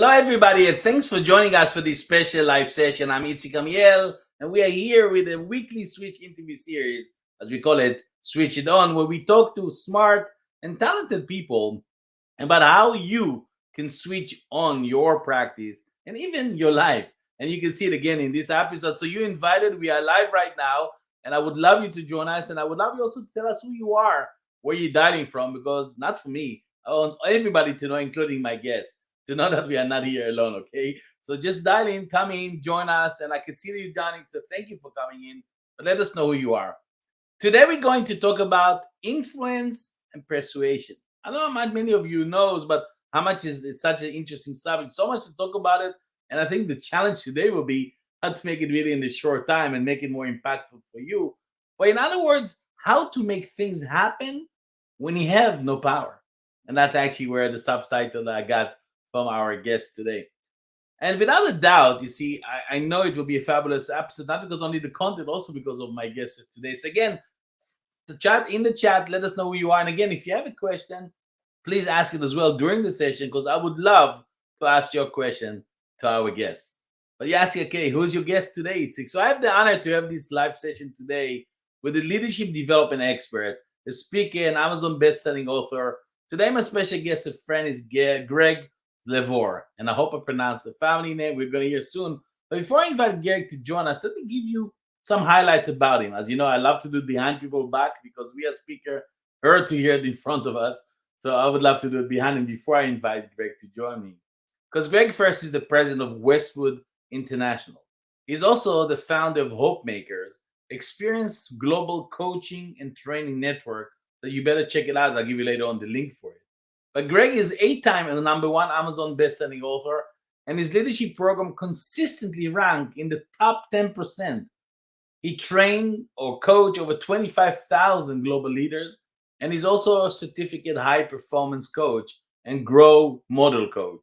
Hello, everybody, and thanks for joining us for this special live session. I'm Itzik Amiel, and we are here with a weekly Switch interview series, as we call it, Switch It On, where we talk to smart and talented people about how you can switch on your practice and even your life. And you can see it again in this episode. So you're invited. We are live right now, and I would love you to join us. And I would love you also to tell us who you are, where you're dialing from, because not for me, I want everybody to know, including my guests, to know that we are not here alone, okay? So just dial in, come in, join us, and I can see that you're dialing, so thank you for coming in. But let us know who you are. Today we're going to talk about influence and persuasion. I don't know how much many of you knows, but how much is it's such an interesting subject, so much to talk about it. And I think the challenge today will be how to make it really in a short time and make it more impactful for you. But in other words, how to make things happen when you have no power. And that's actually where the subtitle that I got from our guest today. And without a doubt, you see, I know it will be a fabulous episode, not because only the content, also because of my guest today. So again, the chat, let us know who you are. And again, if you have a question, please ask it as well during the session, because I would love to ask your question to our guests. But you ask, okay, who's your guest today, Itzik? So I have the honor to have this live session today with a leadership development expert, a speaker, an Amazon best-selling author. Today, my special guest, a friend, is Greg Zlevor, and I hope I pronounced the family name. We're going to hear soon. But before I invite Greg to join us, let me give you some highlights about him. As you know, I love to do behind people back, because we as speaker heard to hear it in front of us. So I would love to do it behind him before I invite Greg to join me. Because Greg first is the president of Westwood International. He's also the founder of Hope Makers, experienced global coaching and training network that you better check it out. I'll give you later on the link for it. But Greg is 8-time and #1 Amazon best-selling author, and his leadership program consistently ranked in the top 10%. He trained or coached over 25,000 global leaders, and he's also a certificate high-performance coach and grow model coach.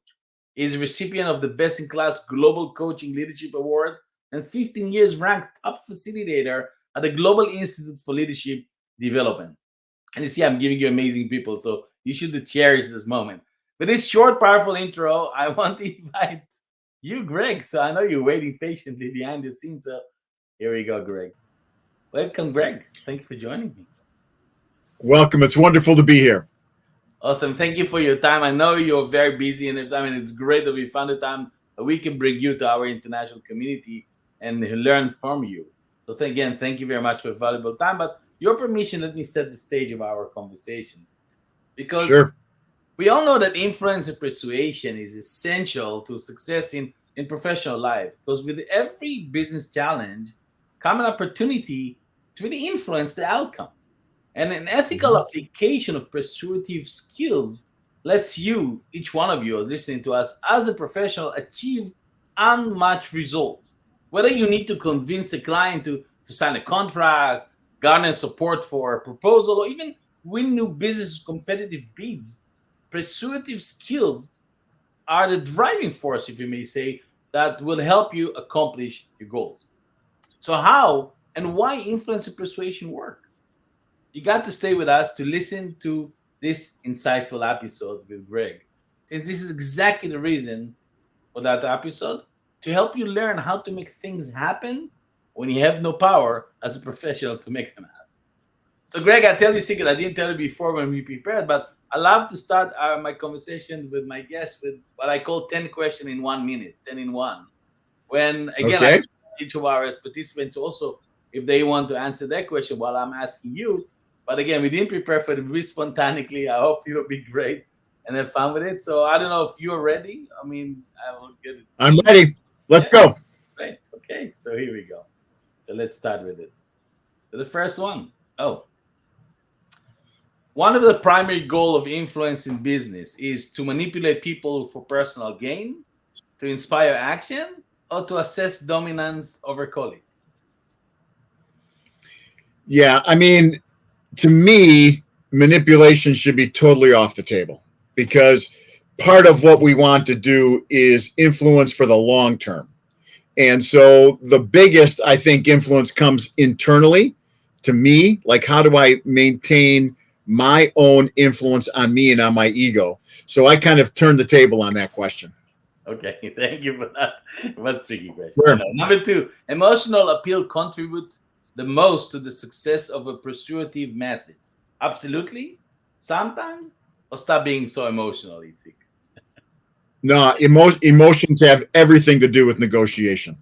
He's a recipient of the Best in Class Global Coaching Leadership Award and 15 years ranked top facilitator at the Global Institute for Leadership Development. And you see, I'm giving you amazing people, so you should cherish this moment. With this short, powerful intro, I want to invite you, Greg. So I know you're waiting patiently behind the scenes. So here we go, Greg. Welcome, Greg. Thank you for joining me. Welcome. It's wonderful to be here. Awesome. Thank you for your time. I know you're very busy, and it's great that we found the time that we can bring you to our international community and learn from you. So again, thank you very much for valuable time. But your permission, let me set the stage of our conversation. Because Sure. we all know that influence and persuasion is essential to success in professional life. Because with every business challenge comes an opportunity to really influence the outcome. And an ethical application of persuasive skills lets you, each one of you listening to us, as a professional, achieve unmatched results. Whether you need to convince a client to sign a contract, garner support for a proposal, or even win new business competitive bids, persuasive skills are the driving force, if you may say, that will help you accomplish your goals. So how and why influence and persuasion work? You got to stay with us to listen to this insightful episode with Greg, since this is exactly the reason for that episode, to help you learn how to make things happen when you have no power as a professional to make them happen. So, Greg, I tell you a secret. I didn't tell you before when we prepared, but I love to start my conversation with my guests with what I call 10 questions in 1 minute, 10 in 1. When, again, I Okay. each of our participants also, if they want to answer that question while I'm asking you. But again, we didn't prepare for it. We spontaneously. I hope it'll be great and have fun with it. So I don't know if you're ready. I will get it. I'm ready. Let's Yeah, go. great. Okay, so here we go. So let's start with it. So the first one. Oh, one of the primary goal of influence in business is to manipulate people for personal gain, to inspire action, or to assess dominance over colleague. Yeah. To me, manipulation should be totally off the table because part of what we want to do is influence for the long term. And so the biggest, I think, influence comes internally to me. Like, how do I maintain my own influence on me and on my ego? So I kind of turned the table on that question. Okay, thank you for that. It was a tricky question. I Sure. know. Number two, emotional appeal contribute the most to the success of a persuasive message. Absolutely. Sometimes, or stop being so emotional, Itzik. No, emotions have everything to do with negotiation.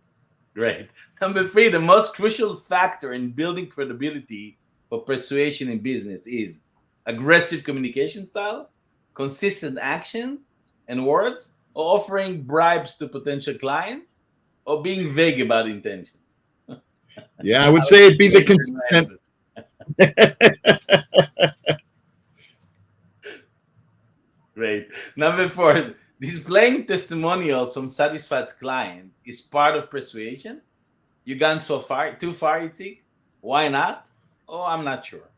Great. Number three, the most crucial factor in building credibility for persuasion in business is aggressive communication style, consistent actions and words, or offering bribes to potential clients, or being vague about intentions. Yeah, I would I would say it'd say be the vague and consistent. nice. Great. Number four, displaying testimonials from satisfied client is part of persuasion. You gone so far, too far, Itzik? Why not? Oh, I'm not sure.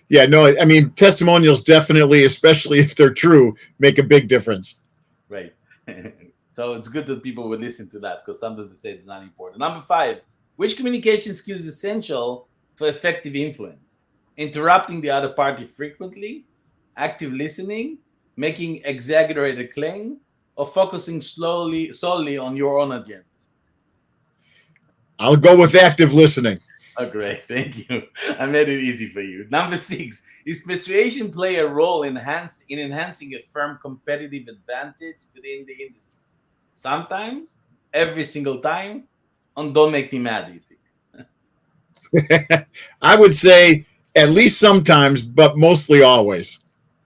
Yeah, no, I mean, testimonials definitely, especially if they're true, make a big difference. Right. So it's good that people would listen to that because sometimes they say it's not important. Number five, which communication skill is essential for effective influence? Interrupting the other party frequently, active listening, making exaggerated claim, or focusing solely on your own agenda. I'll go with active listening. Oh, great. Thank you. I made it easy for you. Number six, is persuasion play a role in enhancing a firm competitive advantage within the industry? Sometimes, every single time, and don't make me mad, Itzik. I would say at least sometimes, but mostly always.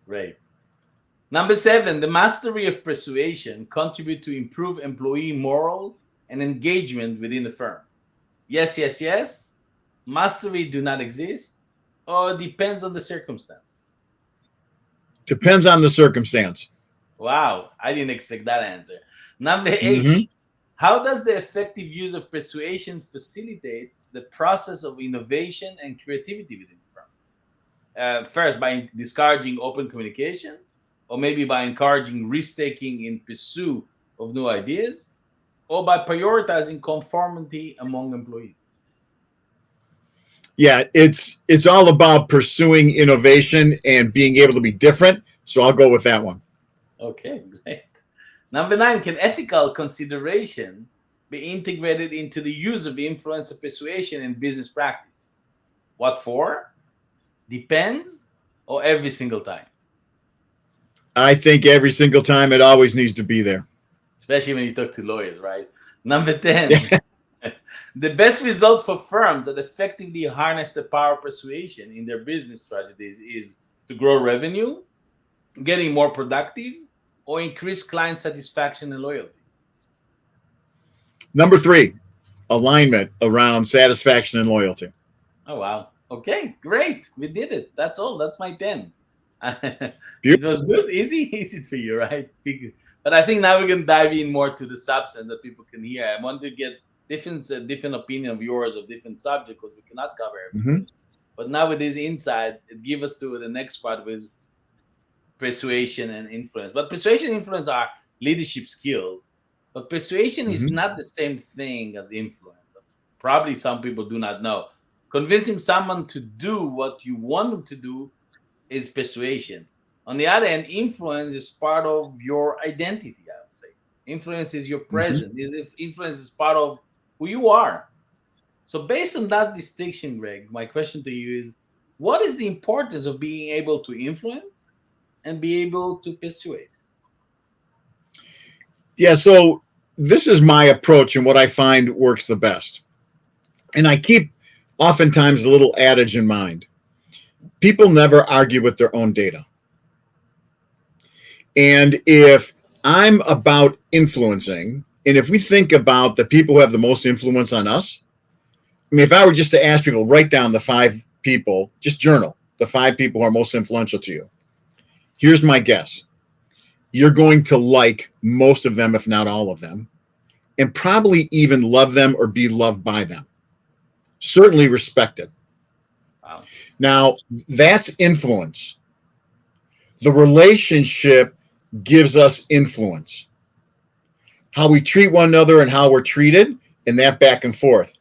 Right. Number seven, the mastery of persuasion contribute to improve employee moral and engagement within the firm. Yes, yes, yes. Mastery do not exist, or depends on the circumstance. Depends on the circumstance. Wow, I didn't expect that answer. Number eight, Hmm. how does the effective use of persuasion facilitate the process of innovation and creativity within the firm? First, by discouraging open communication, or maybe by encouraging risk taking in pursuit of new ideas, or by prioritizing conformity among employees. Yeah, it's all about pursuing innovation and being able to be different. So I'll go with that one. Okay, great. Number nine, can ethical consideration be integrated into the use of influence of persuasion in business practice? What for? Depends, or every single time? I think every single time it always needs to be there. Especially when you talk to lawyers, right? Number 10, the best result for firms that effectively harness the power of persuasion in their business strategies is to grow revenue, getting more productive, or increase client satisfaction and loyalty. Number three, alignment around satisfaction and loyalty. Oh, wow. Okay, great. We did it. That's all. That's my 10. It was Beautiful. good. Easy, easy for you, right? But I think now we can dive in more to the substance that people can hear. I want to get different opinion of yours of different subject because we cannot cover Hmm. everything. But now with this insight, it gives us to the next part with persuasion and influence. But persuasion and influence are leadership skills. But persuasion is Hmm. not the same thing as influence. Probably some people do not know. Convincing someone to do what you want them to do is persuasion. On the other hand, influence is part of your identity, I would say. Influence is your Hmm. presence. Influence is part of who you are. So, based on that distinction, Greg, my question to you is what is the importance of being able to influence and be able to persuade? Yeah, so this is my approach and what I find works the best. And I keep oftentimes a little adage in mind. People never argue with their own data. And if I'm about influencing, and if we think about the people who have the most influence on us, I mean, if I were just to ask people, write down the five people, just journal the five people who are most influential to you. Here's my guess. You're going to like most of them, if not all of them, and probably even love them or be loved by them. Certainly respected. Wow. Now, that's influence. The relationship gives us influence. How we treat one another and how we're treated, and that back and forth.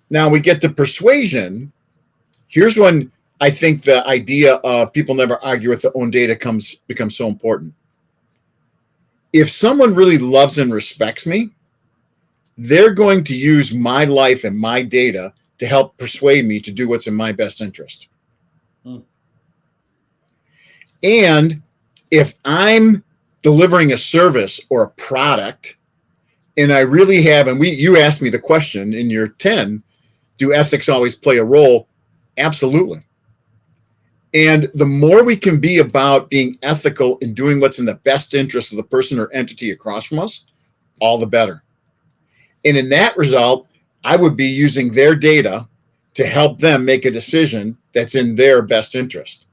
Now we get to persuasion. Here's when I think the idea of people never argue with their own data becomes so important. if someone really loves and respects me, they're going to use my life and my data to help persuade me to do what's in my best interest. Mm. And if I'm delivering a service or a product, and I really have, and you asked me the question in your 10, do ethics always play a role? Absolutely. And the more we can be about being ethical and doing what's in the best interest of the person or entity across from us, all the better. And in that result, I would be using their data to help them make a decision that's in their best interest.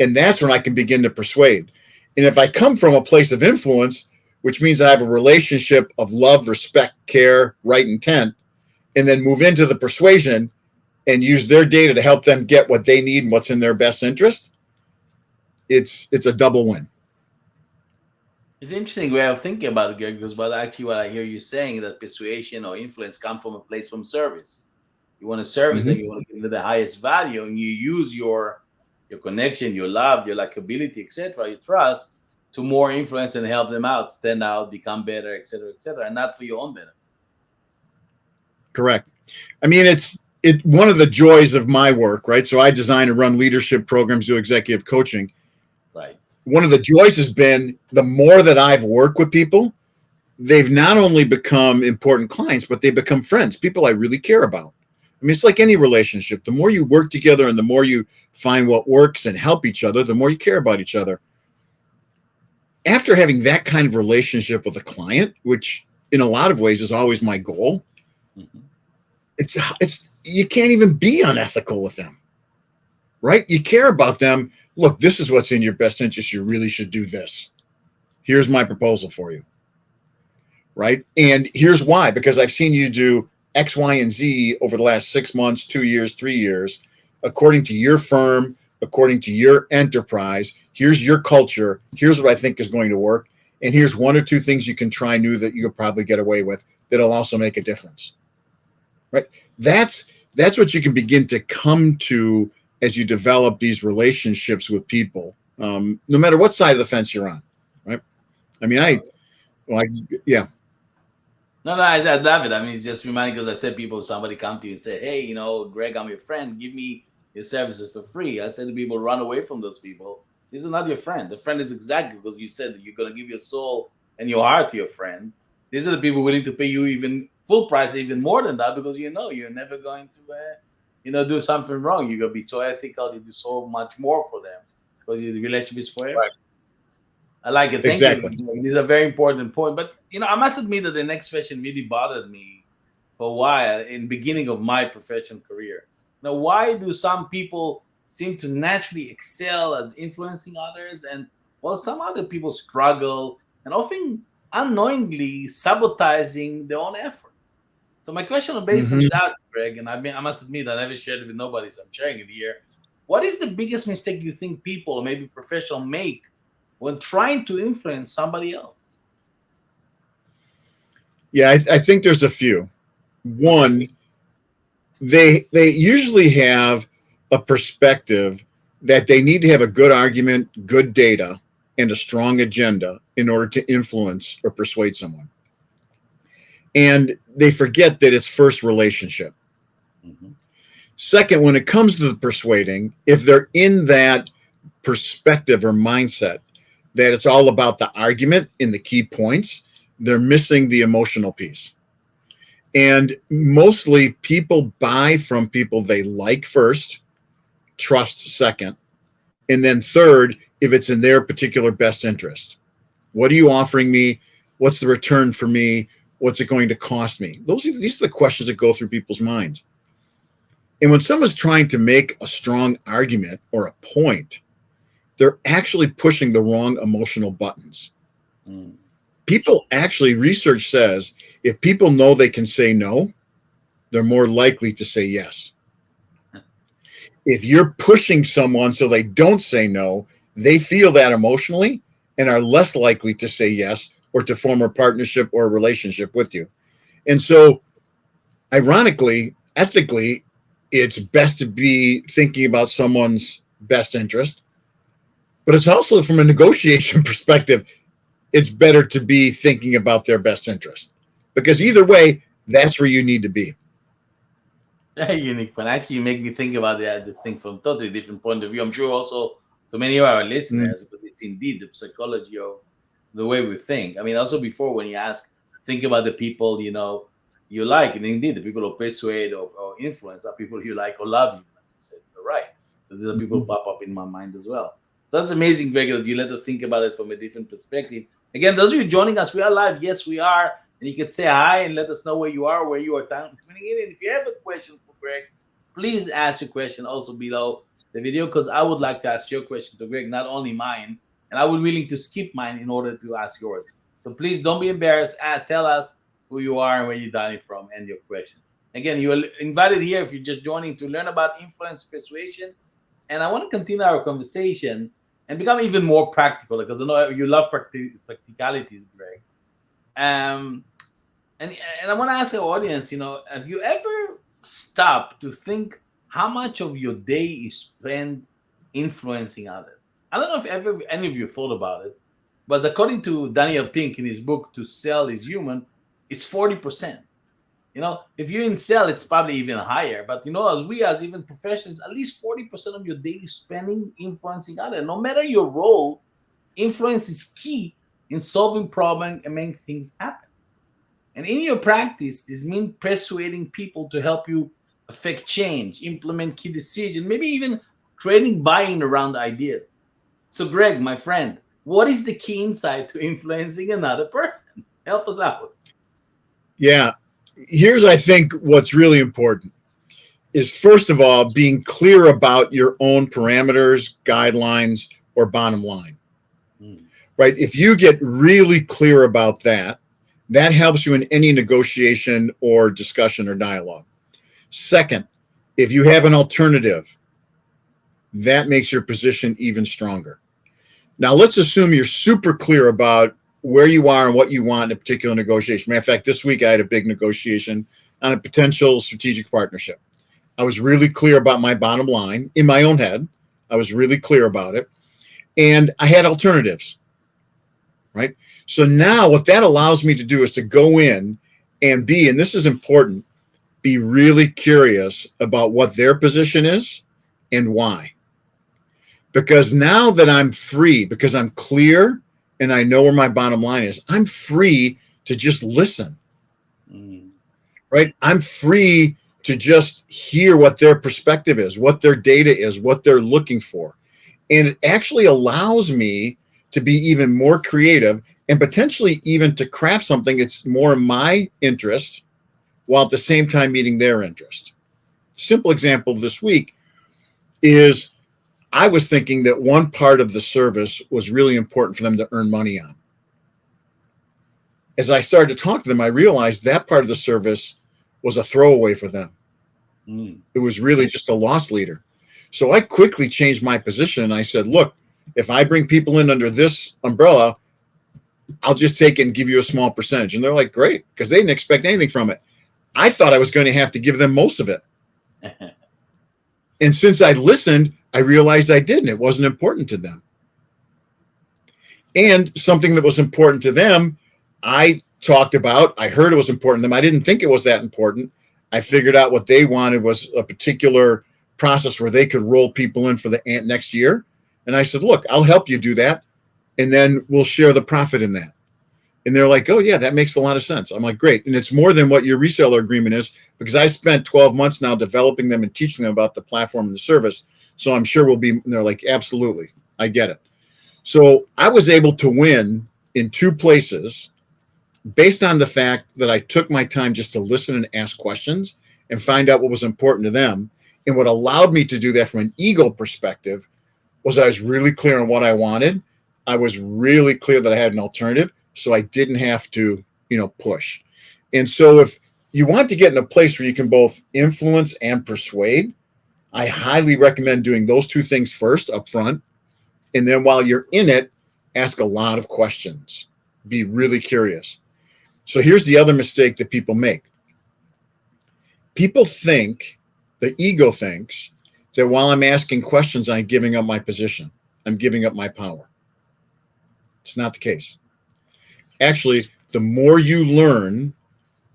And that's when I can begin to persuade. And if I come from a place of influence, which means I have a relationship of love, respect, care, right intent, and then move into the persuasion and use their data to help them get what they need and what's in their best interest, it's a double win. It's an interesting way of thinking about it, Greg, because actually what I hear you saying that persuasion or influence come from a place from service. You want to service them, you want to give them the highest value, and you use your connection, your love, your likability, etc., your trust to more influence and help them out, stand out, become better, etc., and not for your own benefit. Correct. I mean, it's one of the joys of my work, right? So I design and run leadership programs, do executive coaching. Right. One of the joys has been the more that I've worked with people, they've not only become important clients, but they become friends, people I really care about. I mean, it's like any relationship. The more you work together and the more you find what works and help each other, the more you care about each other. After having that kind of relationship with a client, which in a lot of ways is always my goal, it's you can't even be unethical with them, right? You care about them. Look, this is what's in your best interest. You really should do this. Here's my proposal for you, right? And here's why, because I've seen you do X, Y, and Z over the last 6 months, 2 years, 3 years, according to your firm, according to your enterprise. Here's your culture. Here's what I think is going to work. And here's 1 or 2 things you can try new that you'll probably get away with that'll also make a difference, right? That's what you can begin to come to as you develop these relationships with people, no matter what side of the fence you're on, right? I mean, yeah. No, I love it. I mean, it's just reminding, because I said people, somebody come to you and say, hey, Greg, I'm your friend. Give me your services for free. I said to people, run away from those people. This is not your friend. The friend is exactly because you said that you're going to give your soul and your heart to your friend. These are the people willing to pay you even full price, even more than that, because you're never going to, do something wrong. You're going to be so ethical. You do so much more for them because the relationship is forever. Right. I like it. Thank you. These are very important point. But I must admit that the next question really bothered me for a while in the beginning of my professional career. Now, why do some people seem to naturally excel as influencing others, and while some other people struggle and often unknowingly sabotaging their own effort? So my question is based on that, Greg, and I must admit I never shared it with nobody, so I'm sharing it here. What is the biggest mistake you think people, or maybe professionals, make when trying to influence somebody else? Yeah, I think there's a few. One, they usually have a perspective that they need to have a good argument, good data, and a strong agenda in order to influence or persuade someone. And they forget that it's first relationship. Second, when it comes to the persuading, if they're in that perspective or mindset that it's all about the argument and the key points, they're missing the emotional piece. And mostly people buy from people they like first, trust second, and then third, if it's in their particular best interest. What are you offering me? What's the return for me? What's it going to cost me? These are the questions that go through people's minds. And when someone's trying to make a strong argument or a point, they're actually pushing the wrong emotional buttons. People actually, research says, if people know they can say no, they're more likely to say yes. If you're pushing someone so they don't say no, they feel that emotionally and are less likely to say yes or to form a partnership or a relationship with you. And so, ironically, ethically, it's best to be thinking about someone's best interest, but it's also from a negotiation perspective, it's better to be thinking about their best interest, because either way, that's where you need to be. Very unique one. Actually, you make me think about this thing from totally different point of view. I'm sure also to many of our Mm. listeners, because it's indeed the psychology of the way we think. I mean, also before when you ask, think about the people you like, and indeed the people who persuade or influence are people you like or love you. As you said, you're right. These are people Mhm. who pop up in my mind as well. So that's amazing, Greg, that you let us think about it from a different perspective. Again, those of you joining us, we are live. Yes, we are. And you can say hi and let us know where you are, where you are tuning in. And if you have a question for Greg, please ask your question also below the video, because I would like to ask your question to Greg, not only mine, and I would willing to skip mine in order to ask yours. So please don't be embarrassed. Tell us who you are and where you're dialing from and your question. Again, you are invited here if you're just joining to learn about influence persuasion. And I want to continue our conversation and become even more practical, because I know you love practicalities, Greg. Um, and and I want to ask our audience, have you ever stopped to think how much of your day is spent influencing others? I don't know if ever any of you thought about it, but according to Daniel Pink in his book "To Sell Is Human," it's 40%. If you're in sell, it's probably even higher. But as even professionals, at least 40% of your day is spending influencing others. No matter your role, influence is key in solving problems and making things happen. And in your practice, this means persuading people to help you affect change, implement key decisions, maybe even creating buy-in around ideas. So, Greg, my friend, what is the key insight to influencing another person? Help us out. Yeah. Here's, I think, what's really important is, first of all, being clear about your own parameters, guidelines, or bottom line, Mm, right? If you get really clear about that, that helps you in any negotiation or discussion or dialogue. Second, if you have an alternative, that makes your position even stronger. Now, let's assume you're super clear about where you are and what you want in a particular negotiation. Matter of fact, this week I had a big negotiation on a potential strategic partnership. I was really clear about my bottom line in my own head. I was really clear about it. And I had alternatives, right? So now what that allows me to do is to go in and be, and this is important, be really curious about what their position is and why. Because now that I'm free, because I'm clear and I know where my bottom line is, I'm free to just listen, mm, right? I'm free to just hear what their perspective is, what their data is, what they're looking for. And it actually allows me to be even more creative and potentially even to craft something that's more in my interest while at the same time meeting their interest. Simple example this week is I was thinking that one part of the service was really important for them to earn money on. As I started to talk to them, I realized that part of the service was a throwaway for them. mm. It was really just a loss leader. So I quickly changed my position and I said, look, if I bring people in under this umbrella, I'll just take it and give you a small percentage. And they're like, great, because they didn't expect anything from it. I thought I was going to have to give them most of it. And since I listened, I realized I didn't. It wasn't important to them. And something that was important to them, I talked about, I heard it was important to them. I didn't think it was that important. I figured out what they wanted was a particular process where they could roll people in for the next year. And I said, look, I'll help you do that. And then we'll share the profit in that. And they're like, oh, yeah, that makes a lot of sense. I'm like, great. And it's more than what your reseller agreement is, because I spent 12 months now developing them and teaching them about the platform and the service. So I'm sure we'll be, and they're like, absolutely, I get it. So I was able to win in two places based on the fact that I took my time just to listen and ask questions and find out what was important to them. And what allowed me to do that from an ego perspective was I was really clear on what I wanted. I was really clear that I had an alternative, so I didn't have to, push. And so if you want to get in a place where you can both influence and persuade, I highly recommend doing those two things first up front. And then while you're in it, ask a lot of questions. Be really curious. So here's the other mistake that people make. People think, the ego thinks, that while I'm asking questions, I'm giving up my position. I'm giving up my power. It's not the case. Actually, the more you learn,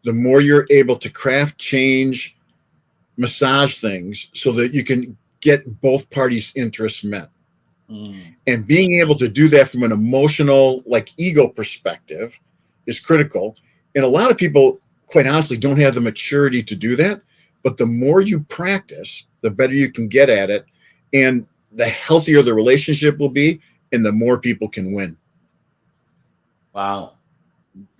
the more you're able to craft, change, massage things so that you can get both parties' interests met. Mm. And being able to do that from an emotional, like ego perspective is critical. And a lot of people, quite honestly, don't have the maturity to do that. But the more you practice, the better you can get at it. And the healthier the relationship will be, and the more people can win. Wow.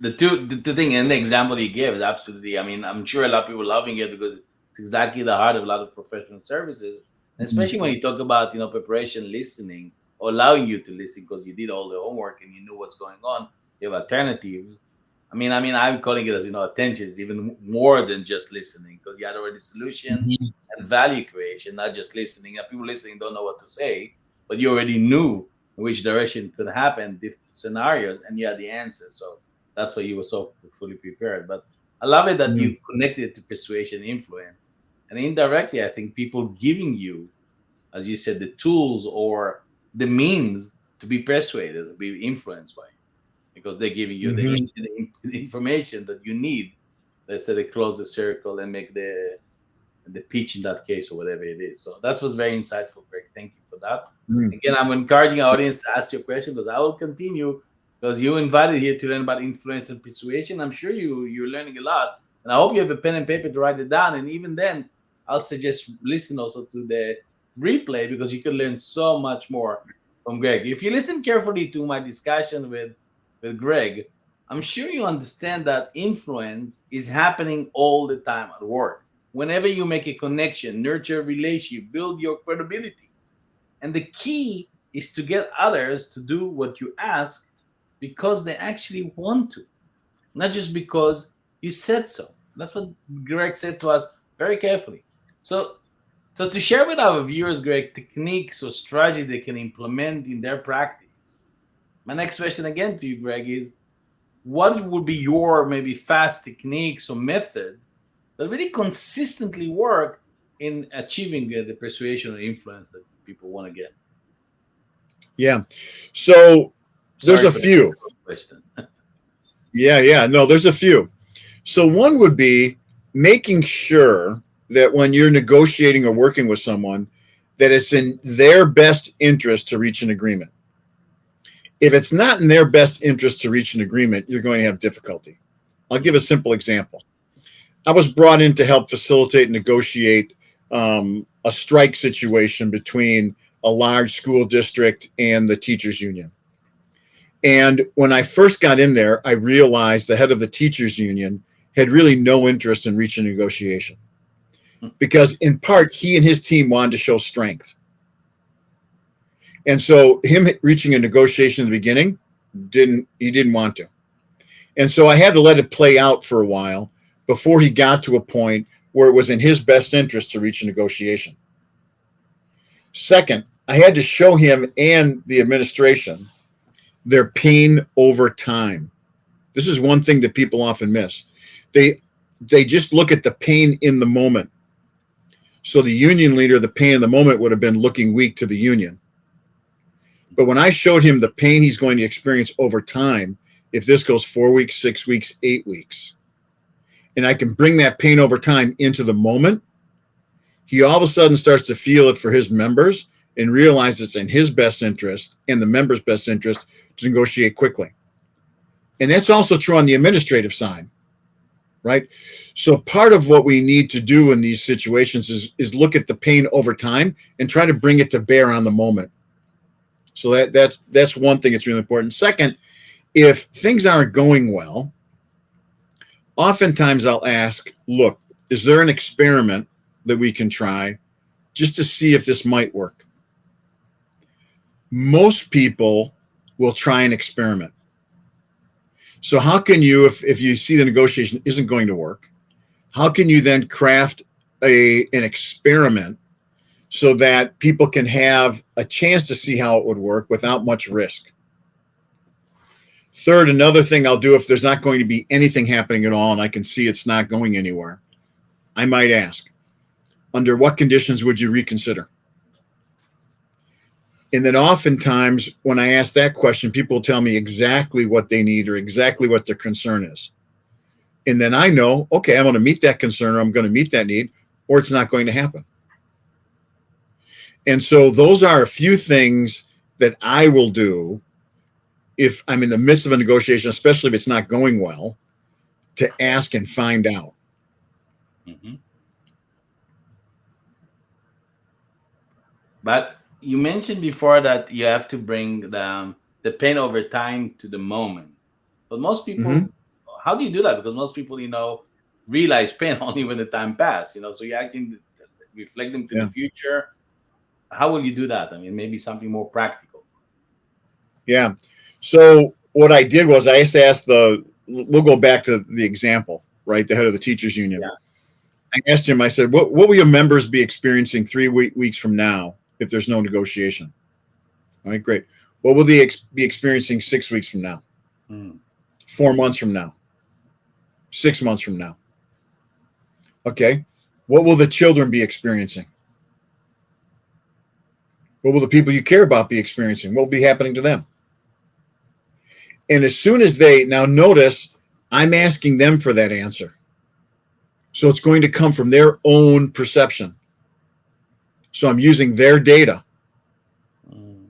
The two thing and the example you gave is absolutely, I mean, I'm sure a lot of people loving it because it's exactly the heart of a lot of professional services. And especially when you talk about, preparation, listening, or allowing you to listen because you did all the homework and you knew what's going on, you have alternatives. I mean, I'm calling it as, attention is even more than just listening because you had already solution Mhm. and value creation, not just listening. And people listening don't know what to say, but you already knew in which direction could happen, different scenarios, and you had the answer. So that's why you were so fully prepared. But I love it that Mhm. you connected it to persuasion influence. And indirectly, I think people giving you, as you said, the tools or the means to be persuaded, to be influenced by, because they're giving you Mhm. the information that you need. Let's say they close the circle and make the pitch in that case or whatever it is. So that was very insightful, Greg. Thank you for that. Mhm. Again, I'm encouraging our audience to ask your question because I will continue because you invited here to learn about influence and persuasion. I'm sure you're learning a lot, and I hope you have a pen and paper to write it down. And even then, I'll suggest listen also to the replay because you can learn so much more from Greg. If you listen carefully to my discussion with Greg, I'm sure you understand that influence is happening all the time at work. Whenever you make a connection, nurture a relationship, build your credibility. And the key is to get others to do what you ask because they actually want to, not just because you said so. That's what Greg said to us very carefully. So, so to share with our viewers, Greg, techniques or strategy they can implement in their practice. My next question again to you, Greg, is what would be your maybe fast techniques or method that really consistently work in achieving the persuasion or influence that people want to get? Yeah. So there's Sorry a for the few. question. Yeah. Yeah. No, there's a few. So one would be making sure that when you're negotiating or working with someone, that it's in their best interest to reach an agreement. If it's not in their best interest to reach an agreement, you're going to have difficulty. I'll give a simple example. I was brought in to help facilitate and negotiate a strike situation between a large school district and the teachers union. And when I first got in there, I realized the head of the teachers union had really no interest in reaching a negotiation because, in part, he and his team wanted to show strength. And so, him reaching a negotiation in the beginning, he didn't want to. And so, I had to let it play out for a while before he got to a point where it was in his best interest to reach a negotiation. Second, I had to show him and the administration their pain over time. This is one thing that people often miss. They they just look at the pain in the moment. So the union leader, the pain in the moment would have been looking weak to the union. But when I showed him the pain he's going to experience over time, if this goes 4 weeks, 6 weeks, 8 weeks, and I can bring that pain over time into the moment, he all of a sudden starts to feel it for his members and realize it's in his best interest and the members' best interest to negotiate quickly. And that's also true on the administrative side, right? So part of what we need to do in these situations is look at the pain over time and try to bring it to bear on the moment. So that's one thing that's really important. Second, if things aren't going well, oftentimes I'll ask, look, is there an experiment that we can try just to see if this might work? Most people will try an experiment. So how can you, if you see the negotiation isn't going to work, how can you then craft an experiment so that people can have a chance to see how it would work without much risk? Third, another thing I'll do if there's not going to be anything happening at all and I can see it's not going anywhere, I might ask, under what conditions would you reconsider? And then oftentimes when I ask that question, people will tell me exactly what they need or exactly what their concern is. And then I know, okay, I'm going to meet that concern, or I'm going to meet that need, or it's not going to happen. And so those are a few things that I will do if I'm in the midst of a negotiation, especially if it's not going well, to ask and find out. Mm-hmm. But you mentioned before that you have to bring the pain over time to the moment. But most Mm-hmm. people, how do you do that? Because most people, realize pain only when the time passes. So you can reflect them to the Yeah. future. How will you do that? I mean, maybe something more practical. Yeah. So what I did was I just asked we'll go back to the example, right? The head of the teachers union. Yeah. I asked him, I said, what will your members be experiencing 3 weeks from now if there's no negotiation? All right, great. What will they be experiencing 6 weeks from now? Mm. 4 months from now? 6 months from now? Okay. What will the children be experiencing? What will the people you care about be experiencing? What will be happening to them? And as soon as now notice, I'm asking them for that answer. So it's going to come from their own perception. So I'm using their data. Mm.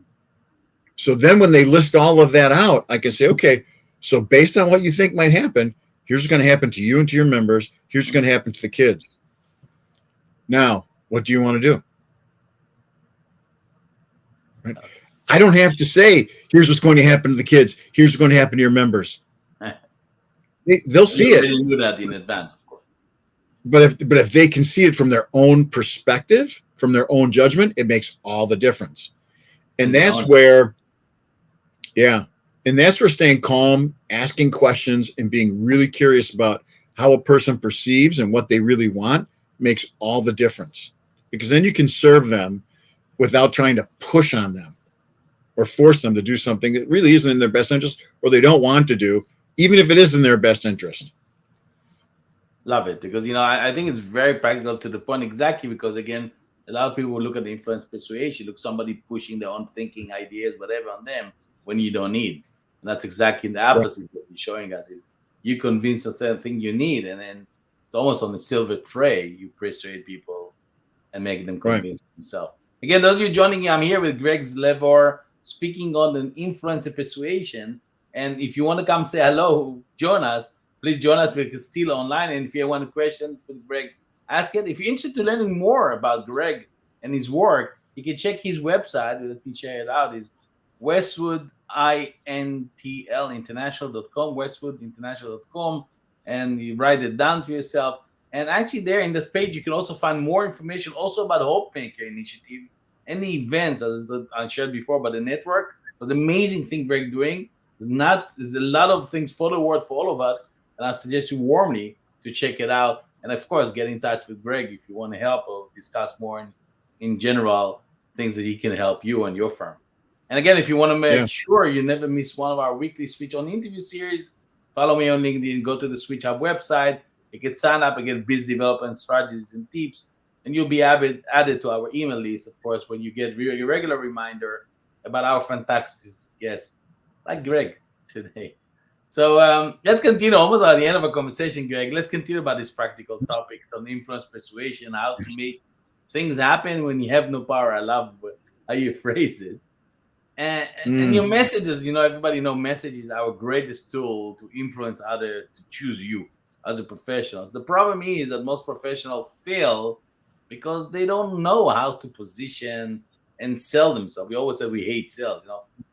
So then when they list all of that out, I can say, okay, so based on what you think might happen, here's what's going to happen to you and to your members. Here's what's going to happen to the kids. Now, what do you want to do? Right? I don't have to say, here's what's going to happen to the kids. Here's what's going to happen to your members. They'll see You it. already knew that in advance, of course. But if they can see it from their own perspective, from their own judgment, it makes all the difference. And that's where, yeah, and that's where staying calm, asking questions, and being really curious about how a person perceives and what they really want makes all the difference. Because then you can serve them without trying to push on them or force them to do something that really isn't in their best interest or they don't want to do, even if it is in their best interest. Love it, because I think it's very practical to the point, exactly because, again, a lot of people look at the influence persuasion, look somebody pushing their own thinking, ideas, whatever on them when you don't need. And that's exactly the Right. opposite what you're showing us is you convince a certain thing you need, and then it's almost on a silver tray you persuade people and make them Right. convince themselves. Again, those of you joining me, I'm here with Greg Zlevor speaking on the influence of persuasion. And if you want to come say hello, join us. Please join us because it's still online. And if you have any questions for Greg, ask it. If you're interested in learning more about Greg and his work, you can check his website. Let me share it out. Is westwoodintl.international.com, westwoodinternational.com, and you write it down for yourself. And actually, there in the page, you can also find more information also about the Hope Maker Initiative and the events, as I shared before, about the network. It was an amazing thing Greg doing. There's a lot of things for the world for all of us, and I suggest you warmly to check it out. And of course, get in touch with Greg if you want to help or discuss more in general things that he can help you and your firm. And again, if you want to make sure you never miss one of our weekly Switch On interview series, follow me on LinkedIn, go to the Switch Hub website. You can sign up and get biz development strategies and tips, and you'll be added to our email list, of course, when you get a regular reminder about our fantastic guests like Greg today. So let's continue almost at the end of a conversation, Greg. Let's continue about these practical topics on influence persuasion, how to make things happen when you have no power. I love how you phrase it. And your messages, everybody message is our greatest tool to influence others to choose you as a professional. The problem is that most professionals fail because they don't know how to position and sell themselves. We always say we hate sales.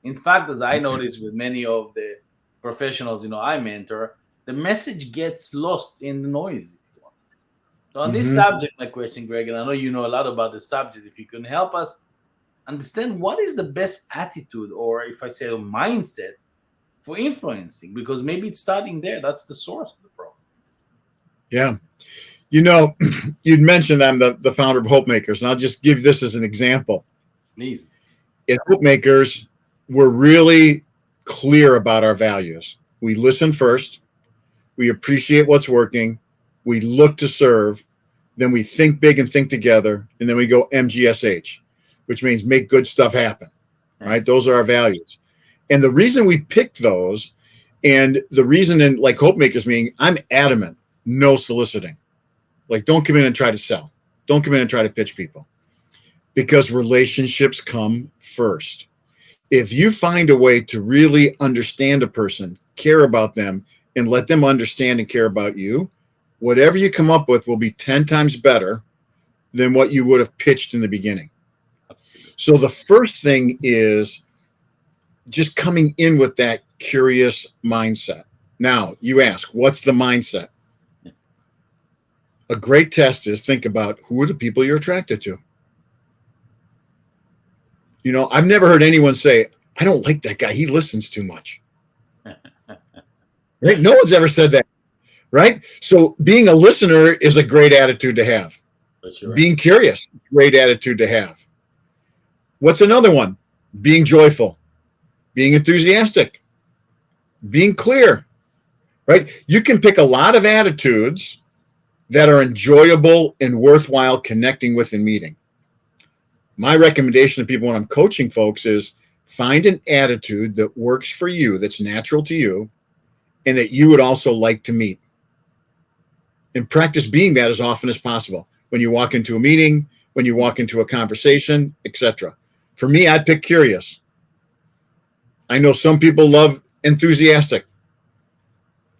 In fact, as I noticed with many of the professionals, I mentor, the message gets lost in the noise, if you want. So on this subject, my question, Greg, and I know you know a lot about the subject, if you can help us understand what is the best attitude, or if I say a mindset, for influencing, because maybe it's starting there. That's the source of the problem. Yeah. You'd mentioned I'm the founder of Hope Makers, and I'll just give this as an example. Please. At Hope Makers, we're really clear about our values. We listen first, we appreciate what's working, we look to serve, then we think big and think together, and then we go MGSH, which means make good stuff happen. right? Those are our values. And the reason we picked those, and the reason in like Hope Makers meeting, I'm adamant, no soliciting. Like, don't come in and try to sell. Don't come in and try to pitch people, because relationships come first. If you find a way to really understand a person, care about them, and let them understand and care about you, whatever you come up with will be 10 times better than what you would have pitched in the beginning. Absolutely. So the first thing is just coming in with that curious mindset. Now, you ask, what's the mindset? A great test is think about who are the people you're attracted to. You know, I've never heard anyone say, I don't like that guy. He listens too much. Right? No one's ever said that. Right? So being a listener is a great attitude to have. Sure. Being curious, great attitude to have. What's another one? Being joyful, being enthusiastic, being clear. Right? You can pick a lot of attitudes that are enjoyable and worthwhile connecting with and meeting. My recommendation to people when I'm coaching folks is find an attitude that works for you, that's natural to you, and that you would also like to meet. And practice being that as often as possible. When you walk into a meeting, when you walk into a conversation, etc. For me, I'd pick curious. I know some people love enthusiastic.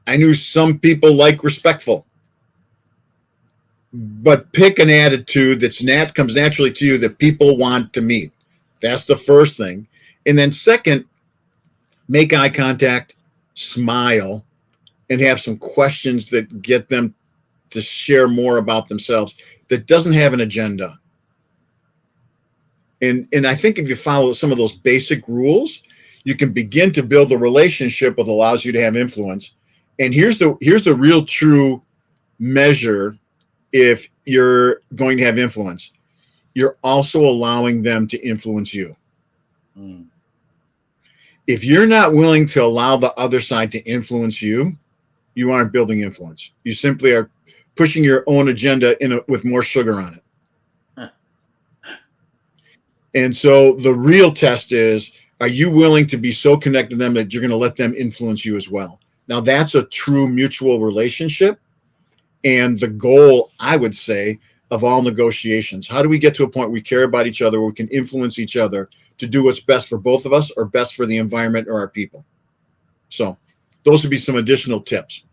I knew some people like respectful. But pick an attitude that's comes naturally to you that people want to meet. That's the first thing. And then second, make eye contact, smile, and have some questions that get them to share more about themselves that doesn't have an agenda. And I think if you follow some of those basic rules, you can begin to build a relationship that allows you to have influence. And here's the real true measure if you're going to have influence. You're also allowing them to influence you. Mm. If you're not willing to allow the other side to influence you, you aren't building influence. You simply are pushing your own agenda with more sugar on it. Huh. And so the real test is, are you willing to be so connected to them that you're going to let them influence you as well? Now, that's a true mutual relationship. And the goal, I would say, of all negotiations. How do we get to a point where we care about each other, where we can influence each other to do what's best for both of us or best for the environment or our people? So those would be some additional tips.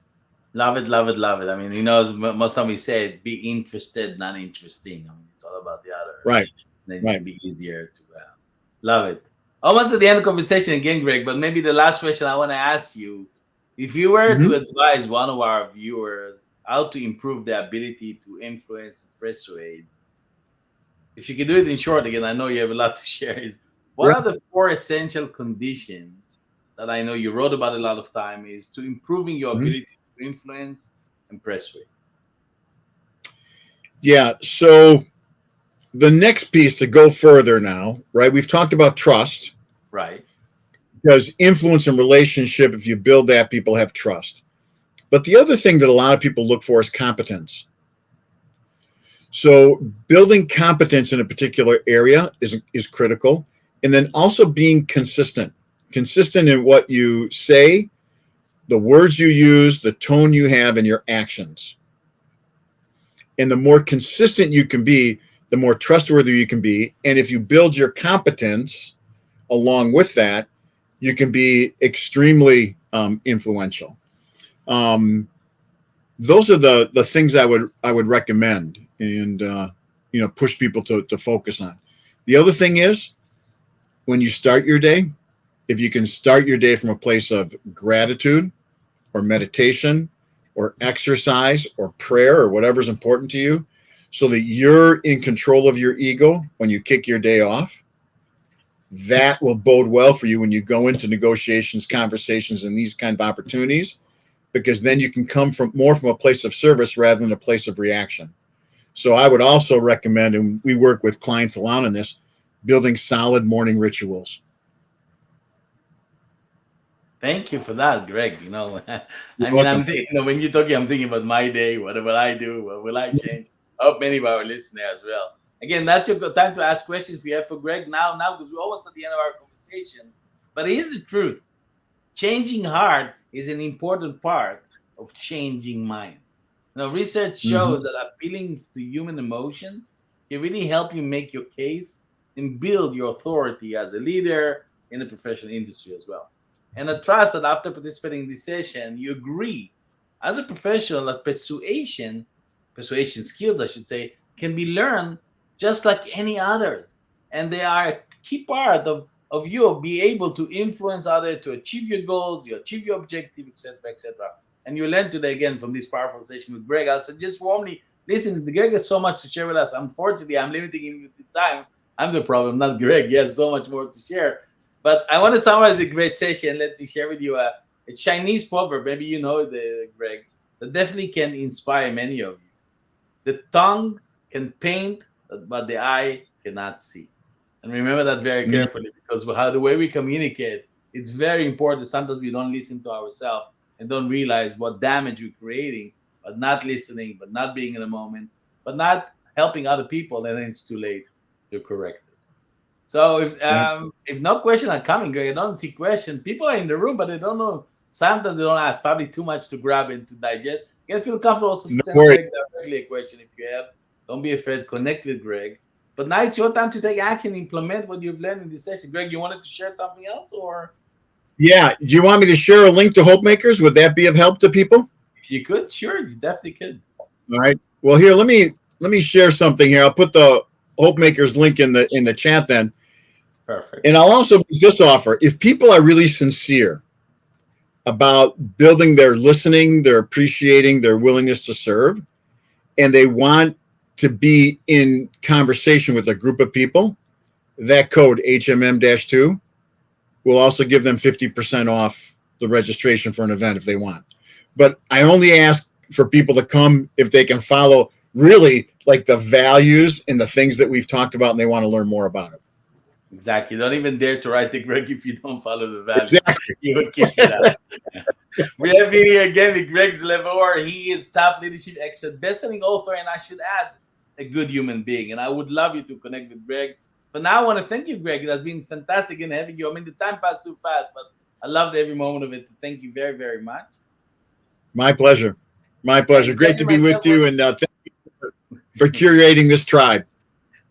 Love it, love it, love it. I mean, most time we say it, be interested, not interesting. I mean, it's all about the other. Right. Then it can be easier to love it. Almost at the end of the conversation again, Greg, but maybe the last question I want to ask you, if you were to advise one of our viewers how to improve their ability to influence and persuade, if you could do it in short, again, I know you have a lot to share, is what are the 4 essential conditions that I know you wrote about a lot of time is to improving your ability to influence and persuade? Yeah. So the next piece to go further now, right? We've talked about trust. Right. Because influence and relationship, if you build that, people have trust. But the other thing that a lot of people look for is competence. So building competence in a particular area is critical. And then also being consistent in what you say, the words you use, the tone you have, and your actions. And the more consistent you can be, the more trustworthy you can be. And if you build your competence along with that, you can be extremely influential. Those are the things I would recommend and push people to focus on. The other thing is, when you start your day, if you can start your day from a place of gratitude or meditation or exercise or prayer or whatever's important to you, so that you're in control of your ego when you kick your day off, that will bode well for you when you go into negotiations, conversations, and these kind of opportunities, because then you can come from a place of service rather than a place of reaction. So I would also recommend, and we work with clients a lot on this, building solid morning rituals. Thank you for that, Greg. You're welcome. When you're talking, I'm thinking about my day, what will I do, what will I change? I hope many of our listeners as well. Again, that's your time to ask questions if you have for Greg now, because we're almost at the end of our conversation. But here's the truth. Changing heart is an important part of changing minds. Research Mm-hmm. shows that appealing to human emotion can really help you make your case and build your authority as a leader in the professional industry as well. And I trust that after participating in this session, you agree as a professional that persuasion skills, I should say, can be learned just like any others. And they are a key part of you be able to influence others to achieve your goals, you achieve your objective, etc., etc. And you learn today again from this powerful session with Greg. I'll suggest warmly listen. Greg has so much to share with us. Unfortunately, I'm limiting him with the time. I'm the problem, not Greg. He has so much more to share. But I want to summarize the great session. Let me share with you a Chinese proverb. Maybe you know the Greg that definitely can inspire many of you. The tongue can paint, but the eye cannot see. And remember that very carefully, because how the way we communicate, it's very important. Sometimes we don't listen to ourselves and don't realize what damage we're creating, but not listening, but not being in the moment, but not helping other people, and then it's too late to correct it. So Yep. If no question are coming, Greg, I don't see question. People are in the room, but they don't know. Sometimes they don't ask. Probably too much to grab and to digest. You can feel comfortable also to No send worries. Greg directly a question if you have. Don't be afraid. Connect with Greg. But now it's your time to take action, implement what you've learned in this session. Greg, you wanted to share something else, or Yeah. Do you want me to share a link to Hope Makers? Would that be of help to people? if you could, sure, you definitely could. All right. Well, here, let me share something here. I'll put the Hope Makers link in the chat then. Perfect. And I'll also make this offer. If people are really sincere about building their listening, their appreciating, their willingness to serve, and they want to be in conversation with a group of people, that code HMM-2 will also give them 50% off the registration for an event if they want. But I only ask for people to come if they can follow really like the values and the things that we've talked about and they want to learn more about it. Exactly. Don't even dare to write to Greg if you don't follow the values. Exactly. You will kick it out. We have been here again with Greg Zlevor. He is top leadership expert, best-selling author, and I should add, a good human being. And I would love you to connect with Greg. But now I want to thank you, Greg. It has been fantastic in having you. I mean, the time passed too fast, but I loved every moment of it. Thank you very, very much. My pleasure. My pleasure. And Greg Great to and be myself with you, and thank you for curating this tribe.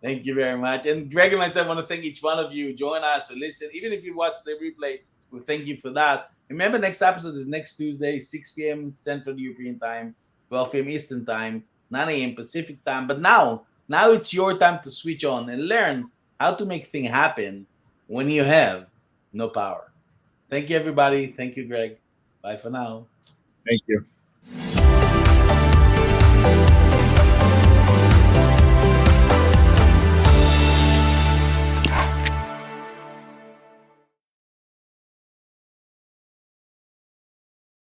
Thank you very much. And Greg and myself want to thank each one of you. Join us or listen. Even if you watch the replay, we thank you for that. Remember, next episode is next Tuesday, 6 p.m. Central European Time, 12 p.m. Eastern Time, 9 a.m. Pacific Time. But now it's your time to switch on and learn how to make things happen when you have no power. Thank you, everybody. Thank you, Greg. Bye for now. Thank you.